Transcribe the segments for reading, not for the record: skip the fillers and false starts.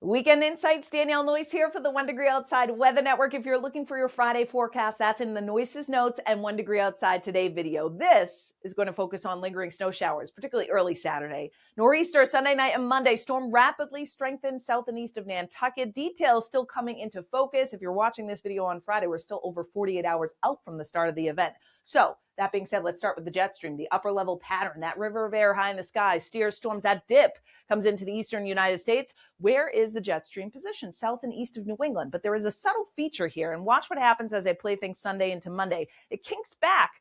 Weekend Insights, Danielle Noyce here for the 1 Degree Outside Weather Network. If you're looking for your Friday forecast, that's in the Noyce's Notes and 1 Degree Outside Today video. This is going to focus on lingering snow showers, particularly early Saturday. Nor'easter Sunday night and Monday. Storm rapidly strengthens south and east of Nantucket. Details still coming into focus. If you're watching this video on Friday, we're still over 48 hours out from the start of the event. So that being said, let's start with the jet stream. The upper level pattern, that river of air high in the sky, steers storms. That dip comes into the eastern United States. Where is the jet stream position? South and east of New England. But there is a subtle feature here, and watch what happens as I play things Sunday into Monday. It kinks back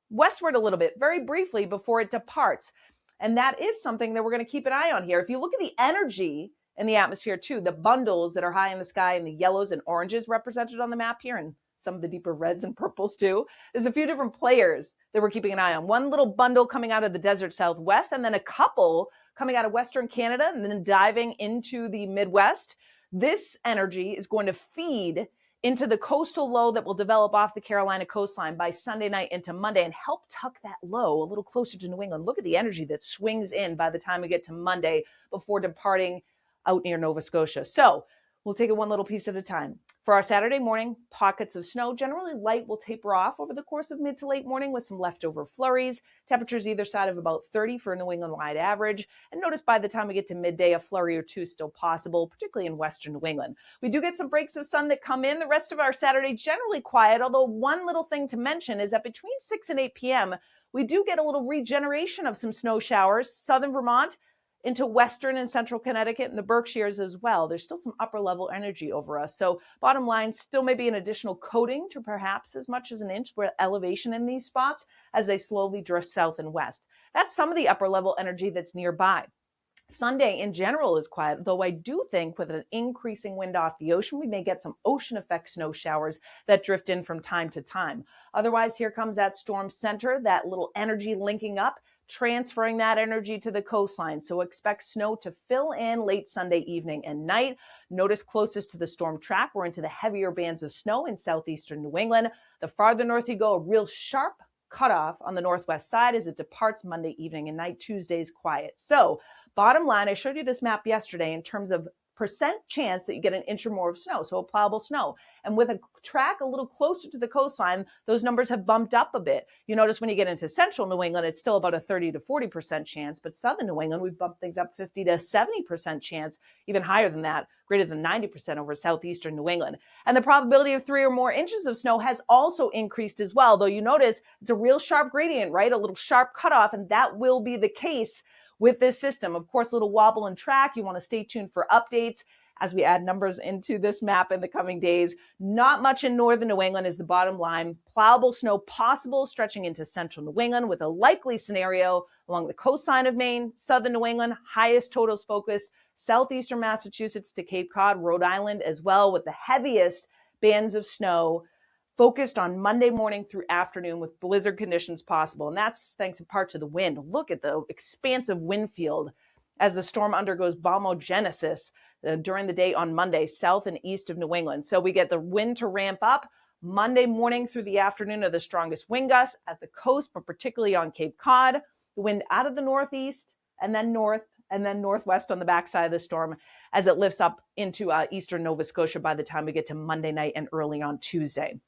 westward a little bit, very briefly, before it departs. And that is something that we're going to keep an eye on here. If you look at the energy in the atmosphere too, the bundles that are high in the sky and the yellows and oranges represented on the map here, and some of the deeper reds and purples too. There's a few different players that we're keeping an eye on. One little bundle coming out of the desert Southwest, and then a couple coming out of Western Canada and then diving into the Midwest. This energy is going to feed into the coastal low that will develop off the Carolina coastline by Sunday night into Monday and help tuck that low a little closer to New England. Look at the energy that swings in by the time we get to Monday before departing out near Nova Scotia. So we'll take it one little piece at a time. For our Saturday morning, pockets of snow, generally light, will taper off over the course of mid to late morning with some leftover flurries. Temperatures either side of about 30 for a New England wide average. And notice by the time we get to midday, a flurry or two still possible, particularly in western New England. We do get some breaks of sun that come in. The rest of our Saturday generally quiet, although one little thing to mention is that between 6 and 8 p.m., we do get a little regeneration of some snow showers. Southern Vermont into western and central Connecticut and the Berkshires as well. There's still some upper level energy over us. So bottom line, still maybe an additional coating to perhaps as much as an inch with elevation in these spots as they slowly drift south and west. That's some of the upper level energy that's nearby. Sunday in general is quiet, though I do think with an increasing wind off the ocean, we may get some ocean effect snow showers that drift in from time to time. Otherwise, here comes that storm center, that little energy linking up, transferring that energy to the coastline. So expect snow to fill in late Sunday evening and night. Notice closest to the storm track, we're into the heavier bands of snow in southeastern New England. The farther north you go, a real sharp cutoff on the northwest side as it departs Monday evening and night. Tuesday's quiet. So bottom line, I showed you this map yesterday in terms of percent chance that you get an inch or more of snow, so a plowable snow. And with a track a little closer to the coastline, those numbers have bumped up a bit. You notice when you get into central New England, it's still about a 30 to 40% chance, but southern New England, we've bumped things up 50 to 70% chance, even higher than that, greater than 90% over southeastern New England. And the probability of 3 or more inches of snow has also increased as well, though you notice it's a real sharp gradient, right? A little sharp cutoff, and that will be the case with this system. Of course, a little wobble and track. You want to stay tuned for updates as we add numbers into this map in the coming days. Not much in northern New England is the bottom line. Plowable snow possible stretching into central New England with a likely scenario along the coastline of Maine, southern New England, highest totals focused, southeastern Massachusetts to Cape Cod, Rhode Island as well, with the heaviest bands of snow focused on Monday morning through afternoon with blizzard conditions possible. And that's thanks in part to the wind. Look at the expansive wind field as the storm undergoes bombogenesis during the day on Monday, south and east of New England. So we get the wind to ramp up. Monday morning through the afternoon are the strongest wind gusts at the coast, but particularly on Cape Cod. The wind out of the northeast and then north and then northwest on the backside of the storm as it lifts up into eastern Nova Scotia by the time we get to Monday night and early on Tuesday.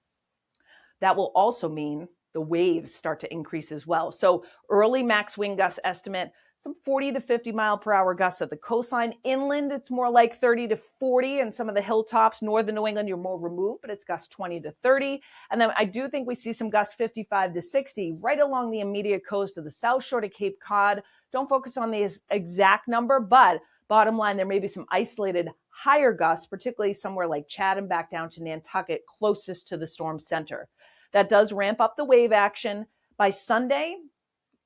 That will also mean the waves start to increase as well. So early max wind gust estimate, some 40 to 50 mile per hour gusts at the coastline. Inland, it's more like 30 to 40, and some of the hilltops, northern New England, you're more removed, but it's gusts 20 to 30. And then I do think we see some gusts 55 to 60 right along the immediate coast of the south shore to Cape Cod. Don't focus on the exact number, but bottom line, there may be some isolated higher gusts, particularly somewhere like Chatham back down to Nantucket, closest to the storm center. That does ramp up the wave action. By Sunday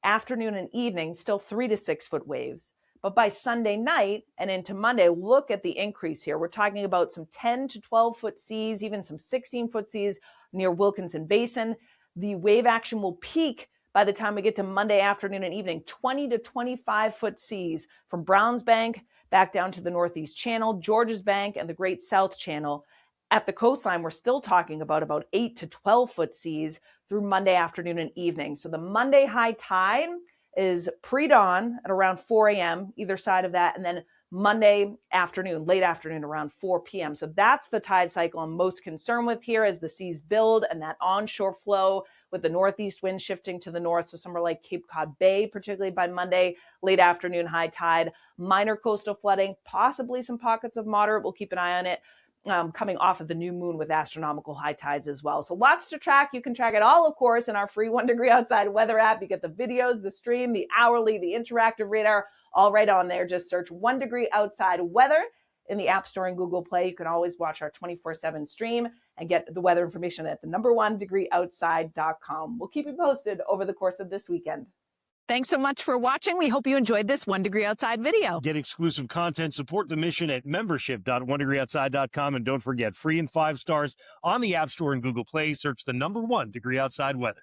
afternoon and evening, still 3 to 6 foot waves. But by Sunday night and into Monday, look at the increase here. We're talking about some 10 to 12 foot seas, even some 16 foot seas near Wilkinson Basin. The wave action will peak by the time we get to Monday afternoon and evening, 20 to 25 foot seas from Browns Bank back down to the Northeast Channel, Georges Bank, and the Great South Channel. At the coastline, we're still talking about 8 to 12 foot seas through Monday afternoon and evening. So the Monday high tide is pre-dawn at around 4 a.m. either side of that, and then Monday afternoon, late afternoon, around 4 p.m. So that's the tide cycle I'm most concerned with here as the seas build and that onshore flow with the northeast wind shifting to the north. So somewhere like Cape Cod Bay, particularly by Monday, late afternoon, high tide, minor coastal flooding, possibly some pockets of moderate. We'll keep an eye on it. Coming off of the new moon with astronomical high tides as well. So lots to track. You can track it all, of course, in our free 1 Degree Outside weather app. You get the videos, the stream, the hourly, the interactive radar, all right on there. Just search 1 Degree Outside weather in the App Store and Google Play. You can always watch our 24/7 stream and get the weather information at the #1degreeoutside.com. We'll keep you posted over the course of this weekend. Thanks so much for watching. We hope you enjoyed this 1 Degree Outside video. Get exclusive content, support the mission at membership.onedegreeoutside.com. And don't forget, free and 5 stars on the App Store and Google Play. Search the #1 Degree Outside weather.